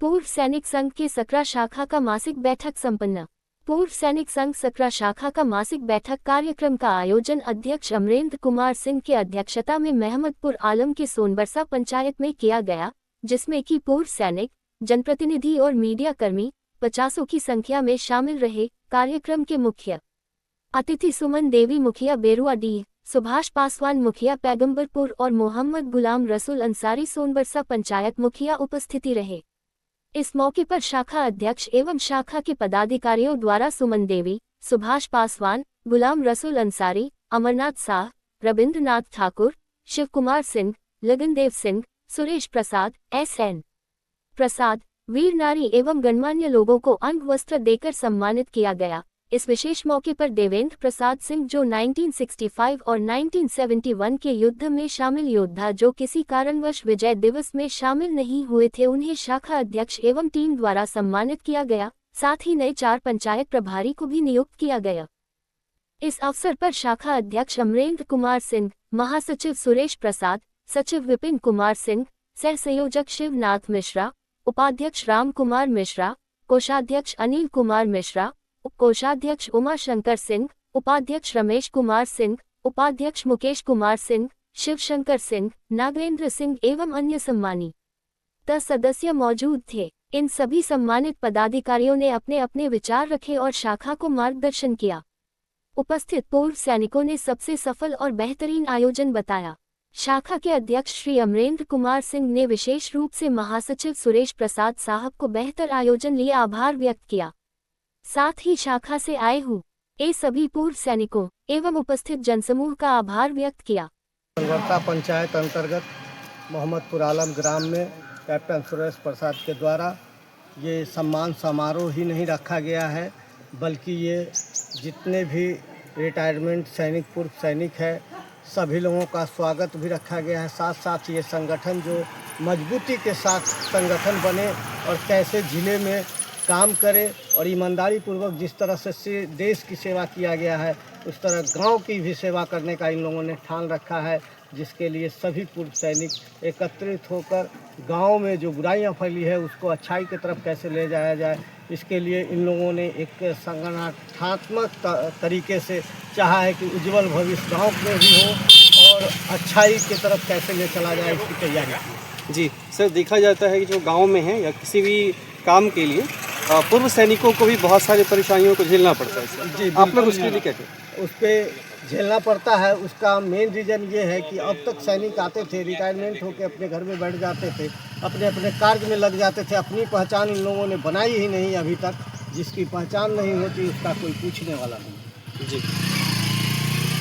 पूर्व सैनिक संघ के सकरा शाखा का मासिक बैठक संपन्न। पूर्व सैनिक संघ सकरा शाखा का मासिक बैठक कार्यक्रम का आयोजन अध्यक्ष अमरेंद्र कुमार सिंह की अध्यक्षता में महमदपुर आलम के सोनबरसा पंचायत में किया गया, जिसमें कि पूर्व सैनिक, जनप्रतिनिधि और मीडिया कर्मी 50 की संख्या में शामिल रहे। कार्यक्रम के मुख्य अतिथि सुमन देवी मुखिया बेरुआडीह, सुभाष पासवान मुखिया पैगंबरपुर और मोहम्मद गुलाम रसूल अंसारी सोनबरसा पंचायत मुखिया उपस्थिति रहे। इस मौके पर शाखा अध्यक्ष एवं शाखा के पदाधिकारियों द्वारा सुमन देवी, सुभाष पासवान, गुलाम रसूल अंसारी, अमरनाथ साह, रविंद्रनाथ ठाकुर, शिव कुमार सिंह, लगनदेव सिंह, सुरेश प्रसाद, SN प्रसाद, वीर नारी एवं गणमान्य लोगों को अंग वस्त्र देकर सम्मानित किया गया। इस विशेष मौके पर देवेंद्र प्रसाद सिंह, जो 1965 और 1971 के युद्ध में शामिल योद्धा जो किसी कारणवश विजय दिवस में शामिल नहीं हुए थे, उन्हें शाखा अध्यक्ष एवं टीम द्वारा सम्मानित किया गया। साथ ही नए 4 पंचायत प्रभारी को भी नियुक्त किया गया। इस अवसर पर शाखा अध्यक्ष अमरेंद्र कुमार सिंह, महासचिव सुरेश प्रसाद, सचिव विपिन कुमार सिंह, सह संयोजक शिवनाथ मिश्रा, उपाध्यक्ष राम कुमार मिश्रा, कोषाध्यक्ष अनिल कुमार मिश्रा, उपकोषाध्यक्ष उमा शंकर सिंह, उपाध्यक्ष रमेश कुमार सिंह, उपाध्यक्ष मुकेश कुमार सिंह, शिवशंकर सिंह, नागेंद्र सिंह एवं अन्य सम्मानित सदस्य मौजूद थे। इन सभी सम्मानित पदाधिकारियों ने अपने अपने विचार रखे और शाखा को मार्गदर्शन किया। उपस्थित पूर्व सैनिकों ने सबसे सफल और बेहतरीन आयोजन बताया। शाखा के अध्यक्ष श्री अमरेंद्र कुमार सिंह ने विशेष रूप से महासचिव सुरेश प्रसाद साहब को बेहतर आयोजन लिए आभार व्यक्त किया। साथ ही शाखा से आए हुए सभी पूर्व सैनिकों एवं उपस्थित जनसमूह का आभार व्यक्त किया। सोनबरसा पंचायत अंतर्गत मोहम्मदपुर आलम ग्राम में कैप्टन सुरेश प्रसाद के द्वारा ये सम्मान समारोह ही नहीं रखा गया है, बल्कि ये जितने भी रिटायरमेंट सैनिक, पूर्व सैनिक है, सभी लोगों का स्वागत भी रखा गया है। साथ साथ ये संगठन जो मजबूती के साथ संगठन बने और कैसे ज़िले में काम करे और ईमानदारी पूर्वक जिस तरह से देश की सेवा किया गया है, उस तरह गांव की भी सेवा करने का इन लोगों ने ठान रखा है, जिसके लिए सभी पूर्व सैनिक एकत्रित होकर गांव में जो बुराइयां फैली है उसको अच्छाई की तरफ कैसे ले जाया जाए, इसके लिए इन लोगों ने एक संगठनात्मक तरीके से चाहा है कि उज्जवल भविष्य गाँव में भी हो और अच्छाई की तरफ कैसे ले चला जाए, इसकी तैयारी की। जी सर, देखा जाता है कि जो गांव में है या किसी भी काम के लिए पूर्व सैनिकों को भी बहुत सारी परेशानियों को झेलना पड़ता है। जी, आप लोग उसके लिए क्या कहते हैं? उस पर झेलना पड़ता है। उसका मेन रीज़न ये है कि अब तक सैनिक आते थे, रिटायरमेंट होकर अपने घर में बैठ जाते थे, अपने अपने कार्य में लग जाते थे। अपनी पहचान इन लोगों ने बनाई ही नहीं अभी तक। जिसकी पहचान नहीं होती उसका कोई पूछने वाला नहीं। जी,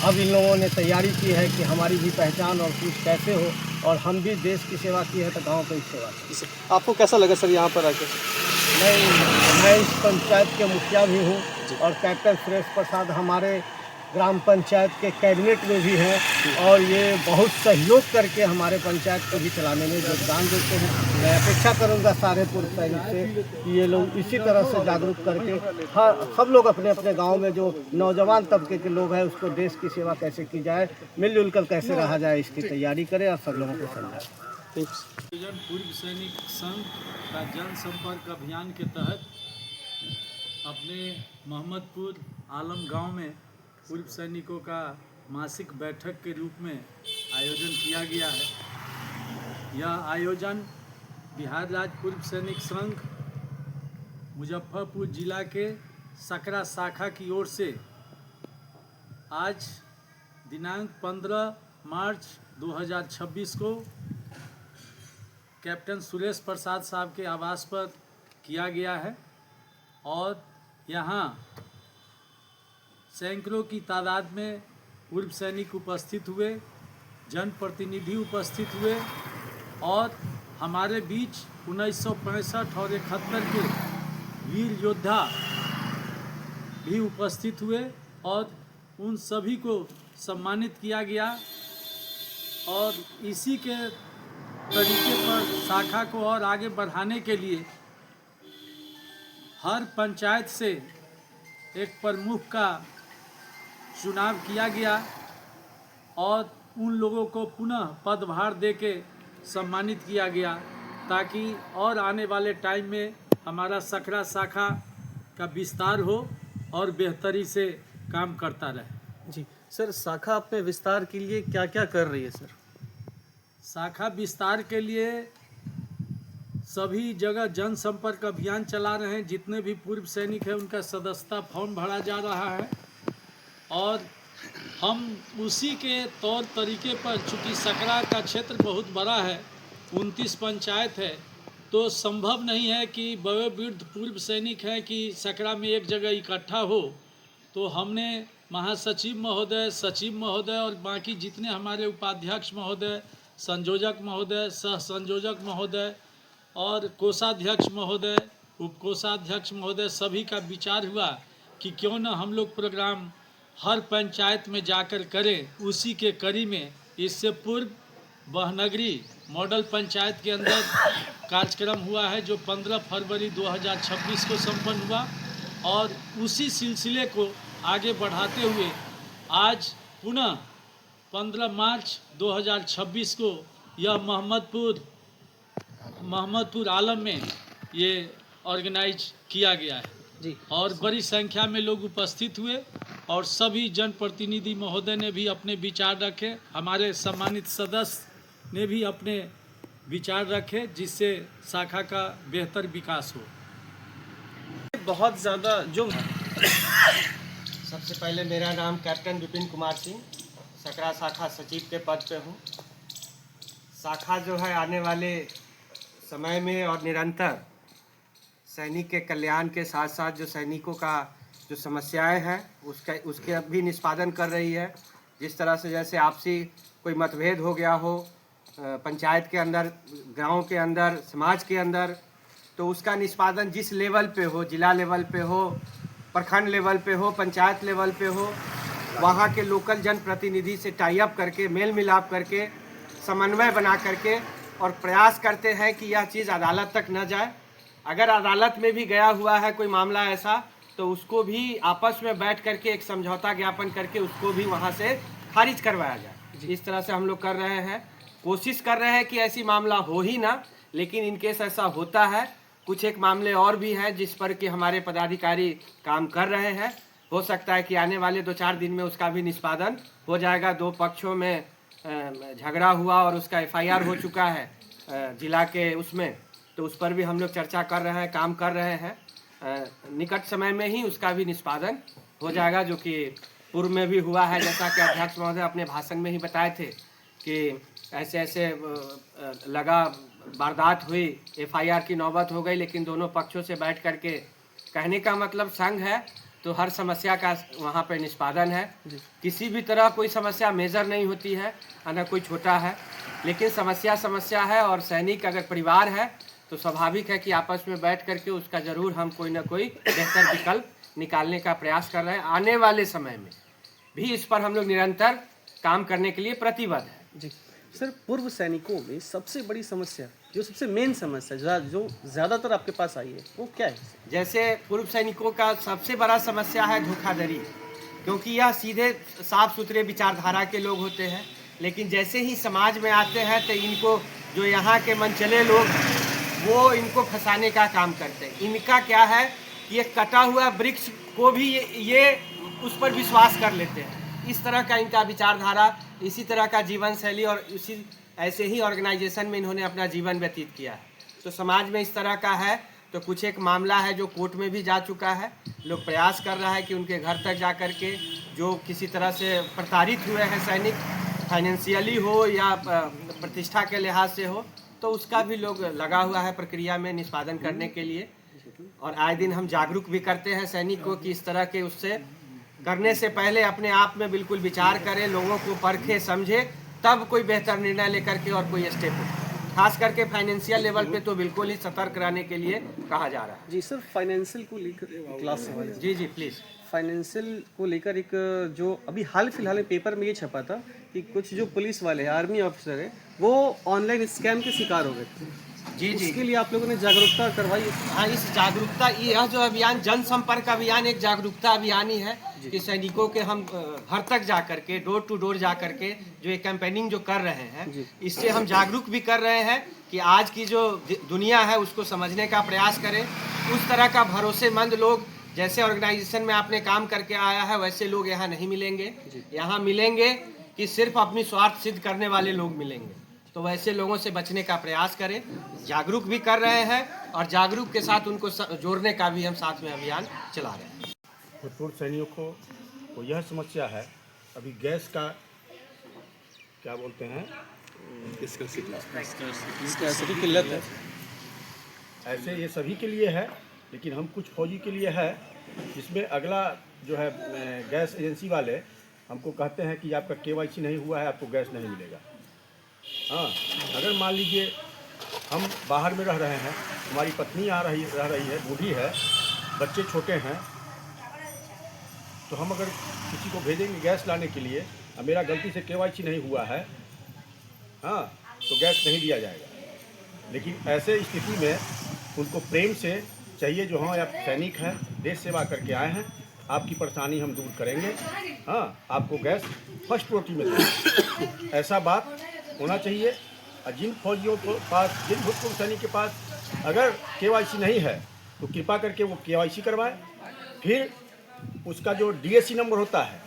अब इन लोगों ने तैयारी की है कि हमारी भी पहचान और कुछ कैसे हो, और हम भी देश की सेवा की है तो गाँव की सेवा की। आपको कैसा लगा सर यहाँ पर आके? मैं इस पंचायत के मुखिया भी हूँ और कैप्टन सुरेश प्रसाद हमारे ग्राम पंचायत के कैबिनेट में भी हैं और ये बहुत सहयोग करके हमारे पंचायत को भी चलाने में योगदान देते हैं। मैं अपेक्षा करूँगा सारे पूर्व सैनिक से कि ये लोग इसी तरह से जागरूक करके सब लोग अपने अपने गांव में जो नौजवान तबके के लोग हैं उसको देश की सेवा कैसे की जाए, मिलजुल कर कैसे रहा जाए, इसकी तैयारी करें और सब लोगों को समझाएं। पूर्व सैनिक संघ का जनसंपर्क अभियान के तहत अपने मोहम्मदपुर आलम गांव में पूर्व सैनिकों का मासिक बैठक के रूप में आयोजन किया गया है। यह आयोजन बिहार राज्य पूर्व सैनिक संघ मुजफ्फरपुर जिला के सकरा शाखा की ओर से आज दिनांक 15 मार्च 2026 को कैप्टन सुरेश प्रसाद साहब के आवास पर किया गया है और यहाँ सैकड़ों की तादाद में पूर्व सैनिक उपस्थित हुए, जनप्रतिनिधि उपस्थित हुए और हमारे बीच 1965 और 71 के वीर योद्धा भी उपस्थित हुए और उन सभी को सम्मानित किया गया। और इसी के तरीके पर शाखा को और आगे बढ़ाने के लिए हर पंचायत से एक प्रमुख का चुनाव किया गया और उन लोगों को पुनः पदभार देके सम्मानित किया गया। ताकि और आने वाले टाइम में हमारा सकरा शाखा का विस्तार हो और बेहतरी से काम करता रहे। जी सर, शाखा अपने विस्तार के लिए क्या क्या कर रही है सर? शाखा विस्तार के लिए सभी जगह जनसंपर्क अभियान चला रहे हैं। जितने भी पूर्व सैनिक हैं उनका सदस्यता फॉर्म भरा जा रहा है और हम उसी के तौर तरीके पर, चूँकि सकरा का क्षेत्र बहुत बड़ा है, 29 पंचायत है, तो संभव नहीं है कि वयोवृद्ध पूर्व सैनिक हैं कि सकरा में एक जगह इकट्ठा हो। तो हमने महासचिव महोदय, सचिव महोदय और बाकी जितने हमारे उपाध्यक्ष महोदय, संयोजक महोदय, सह संयोजक महोदय और कोषाध्यक्ष महोदय, उपकोषाध्यक्ष महोदय, सभी का विचार हुआ कि क्यों न हम लोग प्रोग्राम हर पंचायत में जाकर करें। उसी के कड़ी में इससे पूर्व बहनगरी मॉडल पंचायत के अंदर कार्यक्रम हुआ है जो 15 फरवरी 2026 को संपन्न हुआ और उसी सिलसिले को आगे बढ़ाते हुए आज पुनः 15 मार्च 2026 को यह मोहम्मदपुर आलम में ये ऑर्गेनाइज किया गया है जी। और बड़ी संख्या में लोग उपस्थित हुए और सभी जनप्रतिनिधि महोदय ने भी अपने विचार रखे, हमारे सम्मानित सदस्य ने भी अपने विचार रखे, जिससे शाखा का बेहतर विकास हो। बहुत ज़्यादा जो सबसे पहले मेरा नाम कैप्टन विपिन कुमार सिंह, सकरा शाखा सचिव के पद पे हूँ। शाखा जो है आने वाले समय में और निरंतर सैनिक के कल्याण के साथ साथ जो सैनिकों का जो समस्याएं हैं उसके भी निष्पादन कर रही है। जिस तरह से जैसे आपसी कोई मतभेद हो गया हो पंचायत के अंदर, गांव के अंदर, समाज के अंदर, तो उसका निष्पादन जिस लेवल पे हो, जिला लेवल पे हो, प्रखंड लेवल पे हो, पंचायत लेवल पे हो, वहाँ के लोकल जनप्रतिनिधि से टाई अप करके, मेल मिलाप करके, समन्वय बना करके और प्रयास करते हैं कि यह चीज़ अदालत तक न जाए। अगर अदालत में भी गया हुआ है कोई मामला ऐसा, तो उसको भी आपस में बैठ करके एक समझौता ज्ञापन करके उसको भी वहाँ से खारिज करवाया जाए। इस तरह से हम लोग कर रहे हैं, कोशिश कर रहे हैं कि ऐसी मामला हो ही ना, लेकिन इन केस ऐसा होता है। कुछ एक मामले और भी हैं जिस पर कि हमारे पदाधिकारी काम कर रहे हैं। हो सकता है कि आने वाले 2-4 दिन में उसका भी निष्पादन हो जाएगा। 2 पक्षों में झगड़ा हुआ और उसका FIR हो चुका है जिला के उसमें, तो उस पर भी हम लोग चर्चा कर रहे हैं, काम कर रहे हैं। निकट समय में ही उसका भी निष्पादन हो जाएगा, जो कि पूर्व में भी हुआ है। जैसा कि अध्यक्ष महोदय अपने भाषण में ही बताए थे कि ऐसे ऐसे लगा वारदात हुई, FIR की नौबत हो गई, लेकिन दोनों पक्षों से बैठ करके कहने का मतलब संघ है तो हर समस्या का वहाँ पे निष्पादन है। किसी भी तरह कोई समस्या मेजर नहीं होती है, ना कोई छोटा है, लेकिन समस्या है। और सैनिक अगर परिवार है तो स्वाभाविक है कि आपस में बैठ करके उसका ज़रूर हम कोई ना कोई बेहतर विकल्प निकालने का प्रयास कर रहे हैं। आने वाले समय में भी इस पर हम लोग निरंतर काम करने के लिए प्रतिबद्ध हैं। जी सर, पूर्व सैनिकों में सबसे बड़ी समस्या, जो सबसे मेन समस्या जो ज़्यादातर आपके पास आई है, वो क्या है? जैसे पूर्व सैनिकों का सबसे बड़ा समस्या है धोखाधड़ी, क्योंकि यह सीधे साफ सुथरे विचारधारा के लोग होते हैं, लेकिन जैसे ही समाज में आते हैं तो इनको जो यहाँ के मनचले लोग वो इनको फंसाने का काम करते हैं। इनका क्या है कि ये कटा हुआ वृक्ष को भी ये उस पर विश्वास कर लेते हैं। इस तरह का इनका विचारधारा, इसी तरह का जीवन शैली और इसी ऐसे ही ऑर्गेनाइजेशन में इन्होंने अपना जीवन व्यतीत किया है। तो समाज में इस तरह का है। तो कुछ एक मामला है जो कोर्ट में भी जा चुका है। लोग प्रयास कर रहा है कि उनके घर तक जा कर के जो किसी तरह से प्रताड़ित हुए हैं सैनिक, फाइनेंशियली हो या प्रतिष्ठा के लिहाज से हो, तो उसका भी लोग लगा हुआ है प्रक्रिया में निष्पादन करने के लिए। और आए दिन हम जागरूक भी करते हैं सैनिक को कि इस तरह के उससे करने से पहले अपने आप में बिल्कुल विचार करें, लोगों को परखे समझे, तब कोई बेहतर निर्णय लेकर के और कोई स्टेप हो। खास करके फाइनेंशियल लेवल पे तो बिल्कुल ही सतर्क रहने के लिए कहा जा रहा है। जी सर, फाइनेंशियल को लेकर क्लास सवाल है। जी प्लीज़। फाइनेंशियल को लेकर एक जो अभी हाल फिलहाल में पेपर में ये छपा था कि कुछ जो पुलिस वाले हैं, आर्मी ऑफिसर है, वो ऑनलाइन स्कैम के शिकार हो गए थे। जी जी उसके लिए आप लोगों ने जागरूकता करवाई है? हाँ, इस जागरूकता यह जो अभियान जनसंपर्क अभियान एक जागरूकता अभियान ही है कि सैनिकों के हम घर तक जा करके डोर टू डोर जा करके जो ये कैंपेनिंग जो कर रहे हैं, इससे हम जागरूक भी कर रहे हैं कि आज की जो दुनिया है उसको समझने का प्रयास करें। उस तरह का भरोसेमंद लोग जैसे ऑर्गेनाइजेशन में आपने काम करके आया है वैसे लोग यहाँ नहीं मिलेंगे। यहाँ मिलेंगे कि सिर्फ अपनी स्वार्थ सिद्ध करने वाले लोग मिलेंगे। तो वैसे लोगों से बचने का प्रयास करें। जागरूक भी कर रहे हैं और जागरूक के साथ उनको जोड़ने का भी हम साथ में अभियान चला रहे हैं। भूतपूर्व सैनिकों को यह समस्या है, अभी गैस का क्या बोलते हैं, इसका किल्लत है। ऐसे ये सभी के लिए है, लेकिन हम कुछ फौजी के लिए है, जिसमें अगला जो है गैस एजेंसी वाले हमको कहते हैं कि आपका KYC नहीं हुआ है, आपको गैस नहीं मिलेगा। हाँ, अगर मान लीजिए हम बाहर में रह रहे हैं, हमारी पत्नी रह रही है, बूढ़ी है, बच्चे छोटे हैं, तो हम अगर किसी को भेजेंगे गैस लाने के लिए और मेरा गलती से KYC नहीं हुआ है, हाँ, तो गैस नहीं दिया जाएगा। लेकिन ऐसे स्थिति में उनको प्रेम से चाहिए जो हाँ आप सैनिक हैं, देश सेवा करके आए हैं, आपकी परेशानी हम दूर करेंगे, हाँ, आपको गैस फर्स्ट प्रायोरिटी में देंगे। ऐसा बात होना चाहिए। और जिन फौजियों के पास, जिन भूतपूर्व सैनिक के पास अगर KYC नहीं है तो कृपा करके वो KYC करवाएं। फिर उसका जो DSC नंबर होता है,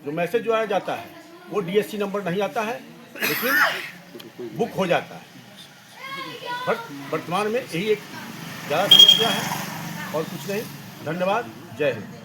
जो मैसेज जो आया जाता है, वो DSC नंबर नहीं आता है, लेकिन बुक हो जाता है। वर्तमान में यही एक ज़्यादा समस्या है और कुछ नहीं। धन्यवाद। जय हिंद।